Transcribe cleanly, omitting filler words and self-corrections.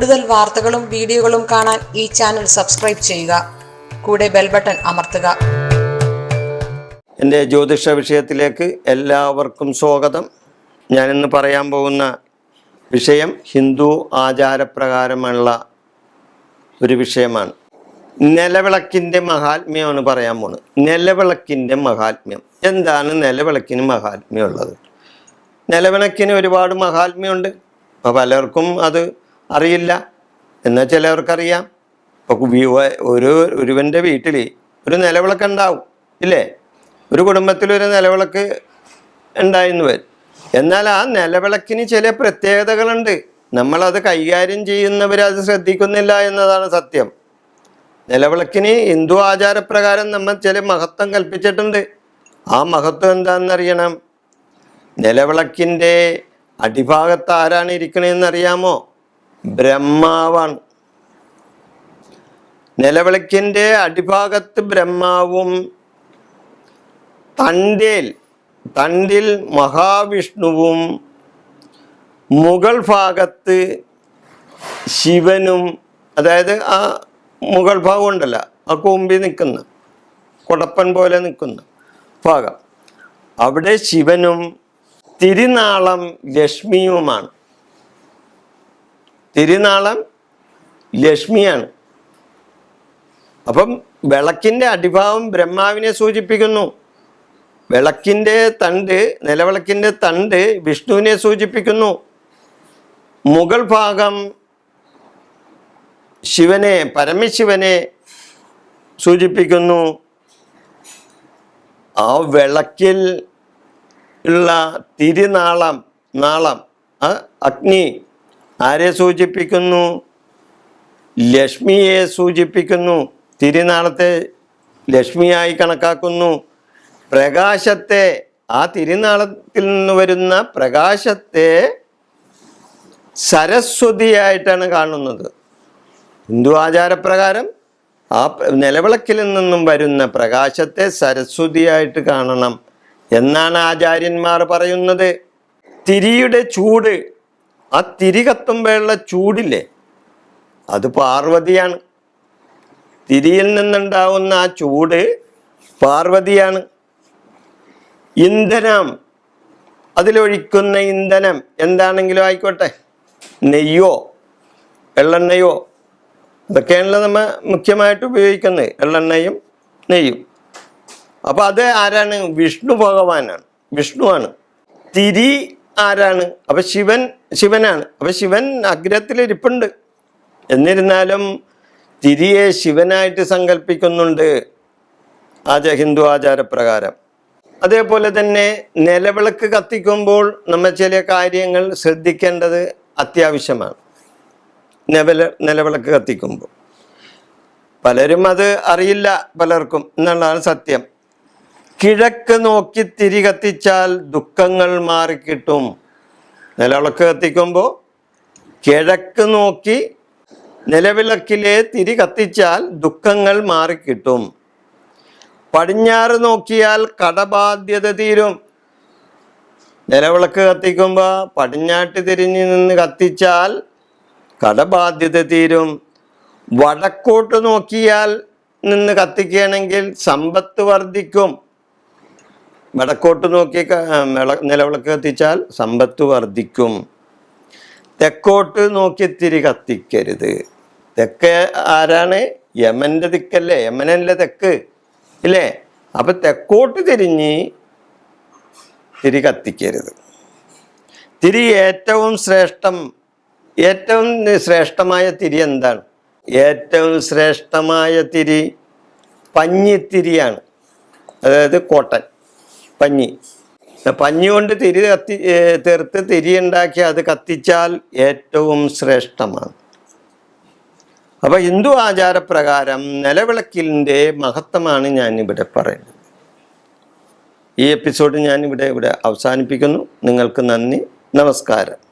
കൂടുതൽ വാർത്തകളും വീഡിയോകളും കാണാൻ ഈ ചാനൽ സബ്സ്ക്രൈബ് ചെയ്യുക. കൂടെ ബെൽ ബട്ടൺ അമർത്തുക. എൻ്റെ ജ്യോതിഷ വിഷയത്തിലേക്ക് എല്ലാവർക്കും സ്വാഗതം. ഞാനിന്ന് പറയാൻ പോകുന്ന വിഷയം ഹിന്ദു ആചാരപ്രകാരമുള്ള ഒരു വിഷയമാണ്. നിലവിളക്കിൻ്റെ മഹാത്മ്യമാണ് പറയാൻ പോകുന്നത്. നിലവിളക്കിൻ്റെ മഹാത്മ്യം എന്താണ്? നിലവിളക്കിന് മഹാത്മ്യമുള്ളത്. നിലവിളക്കിന് ഒരുപാട് മഹാത്മ്യമുണ്ട്. അപ്പോൾ പലർക്കും അത് അറിയില്ല, എന്നാൽ ചിലവർക്കറിയാം. ഇപ്പോൾ ഒരുവൻ്റെ വീട്ടിൽ ഒരു നിലവിളക്ക് ഉണ്ടാവും, ഇല്ലേ? ഒരു കുടുംബത്തിലൊരു നിലവിളക്ക് ഉണ്ടായെന്ന് വരും. എന്നാൽ ആ നിലവിളക്കിന് ചില പ്രത്യേകതകളുണ്ട്. നമ്മളത് കൈകാര്യം ചെയ്യുന്നവർ അത് ശ്രദ്ധിക്കുന്നില്ല എന്നതാണ് സത്യം. നിലവിളക്കിന് ഹിന്ദു ആചാരപ്രകാരം നമ്മൾ ചില മഹത്വം കൽപ്പിച്ചിട്ടുണ്ട്. ആ മഹത്വം എന്താണെന്നറിയണം. നിലവിളക്കിൻ്റെ അടിഭാഗത്ത് ആരാണ് ഇരിക്കണതെന്ന് അറിയാമോ? ബ്രഹ്മാവാണ്. നിലവിളക്കിൻ്റെ അടിഭാഗത്ത് ബ്രഹ്മാവും, തണ്ടിൽ മഹാവിഷ്ണുവും, മുകൾ ഭാഗത്ത് ശിവനും, അതായത് ആ മുകൾ ഭാഗം ഉണ്ടല്ല, ആ കൂമ്പി നിൽക്കുന്ന കുടപ്പൻ പോലെ നിൽക്കുന്ന ഭാഗം, അവിടെ ശിവനും തിരുനാളം ലക്ഷ്മിയുമാണ്. തിരുനാളം ലക്ഷ്മിയാണ്. അപ്പം വിളക്കിൻ്റെ അടിഭാഗം ബ്രഹ്മാവിനെ സൂചിപ്പിക്കുന്നു. വിളക്കിൻ്റെ തണ്ട്, നിലവിളക്കിൻ്റെ തണ്ട് വിഷ്ണുവിനെ സൂചിപ്പിക്കുന്നു. മുകൾ ഭാഗം ശിവനെ, പരമശിവനെ സൂചിപ്പിക്കുന്നു. ആ വിളക്കിൽ ഉള്ള തിരുനാളം, അഗ്നി ആരെ സൂചിപ്പിക്കുന്നു? ലക്ഷ്മിയെ സൂചിപ്പിക്കുന്നു. തിരുനാളത്തെ ലക്ഷ്മിയായി കണക്കാക്കുന്നു. പ്രകാശത്തെ, ആ തിരുനാളത്തിൽ നിന്ന് വരുന്ന പ്രകാശത്തെ സരസ്വതിയായിട്ടാണ് കാണുന്നത്. ഹിന്ദു ആചാരപ്രകാരം ആ നിലവിളക്കിൽ നിന്നും വരുന്ന പ്രകാശത്തെ സരസ്വതിയായിട്ട് കാണണം എന്നാണ് ആചാര്യന്മാർ പറയുന്നത്. തിരിയുടെ ചൂട്, ആ തിരി കത്തുമ്പോഴുള്ള ചൂടില്ലേ, അത് പാർവതിയാണ്. തിരിയിൽ നിന്നുണ്ടാവുന്ന ആ ചൂട് പാർവതിയാണ്. ഇന്ധനം, അതിലൊഴിക്കുന്ന ഇന്ധനം എന്താണെങ്കിലും ആയിക്കോട്ടെ, നെയ്യോ എള്ളെണ്ണയോ, ഇതൊക്കെയാണല്ലോ നമ്മൾ മുഖ്യമായിട്ട് ഉപയോഗിക്കുന്നത്, എള്ളെണ്ണയും നെയ്യും. അപ്പോൾ അത് ആരാണ്? വിഷ്ണു ഭഗവാനാണ്, വിഷ്ണുവാണ്. തിരി ആരാണ്? അപ്പം ശിവനാണ്. അപ്പം ശിവൻ അഗ്രഹത്തിലിരിപ്പുണ്ട്. എന്നിരുന്നാലും തിരിയെ ശിവനായിട്ട് സങ്കല്പിക്കുന്നുണ്ട് ഹിന്ദു ആചാരപ്രകാരം. അതേപോലെ തന്നെ നിലവിളക്ക് കത്തിക്കുമ്പോൾ നമ്മൾ ചില കാര്യങ്ങൾ ശ്രദ്ധിക്കേണ്ടത് അത്യാവശ്യമാണ്. നിലവിളക്ക് കത്തിക്കുമ്പോൾ പലരും അത് അറിയില്ല, പലർക്കും എന്നുള്ളതാണ് സത്യം. കിഴക്ക് നോക്കി തിരി കത്തിച്ചാൽ ദുഃഖങ്ങൾ മാറിക്കിട്ടും. നിലവിളക്ക് കത്തിക്കുമ്പോൾ കിഴക്ക് നോക്കി നിലവിളക്കിലെ തിരി കത്തിച്ചാൽ ദുഃഖങ്ങൾ മാറിക്കിട്ടും. പടിഞ്ഞാറ് നോക്കിയാൽ കടബാധ്യത തീരും. നിലവിളക്ക് കത്തിക്കുമ്പോൾ പടിഞ്ഞാട്ട് തിരിഞ്ഞ് നിന്ന് കത്തിച്ചാൽ കടബാധ്യത തീരും. വടക്കോട്ട് നോക്കിയാൽ നിന്ന് കത്തിക്കുകയാണെങ്കിൽ സമ്പത്ത് വർദ്ധിക്കും. വടക്കോട്ട് നോക്കി നിലവിളക്ക് കത്തിച്ചാൽ സമ്പത്ത് വർദ്ധിക്കും. തെക്കോട്ട് നോക്കി തിരി കത്തിക്കരുത്. തെക്ക് ആരാണ്? യമൻ്റെ ദിക്കല്ലേ, യമനല്ലേ തെക്ക്, ഇല്ലേ? അപ്പം തെക്കോട്ട് തിരിഞ്ഞ് തിരി കത്തിക്കരുത്. തിരി ഏറ്റവും ശ്രേഷ്ഠമായ തിരി എന്താണ്? ഏറ്റവും ശ്രേഷ്ഠമായ തിരി പഞ്ഞിത്തിരിയാണ്. അതായത് കോട്ടൺ പഞ്ഞി കൊണ്ട് തീർത്ത് തിരി ഉണ്ടാക്കി അത് കത്തിച്ചാൽ ഏറ്റവും ശ്രേഷ്ഠമാണ്. അപ്പോൾ ഹിന്ദു ആചാരപ്രകാരം നിലവിളക്കിൻ്റെ മഹത്വമാണ് ഞാനിവിടെ പറയുന്നത്. ഈ എപ്പിസോഡ് ഞാനിവിടെ അവസാനിപ്പിക്കുന്നു. നിങ്ങൾക്ക് നന്ദി, നമസ്കാരം.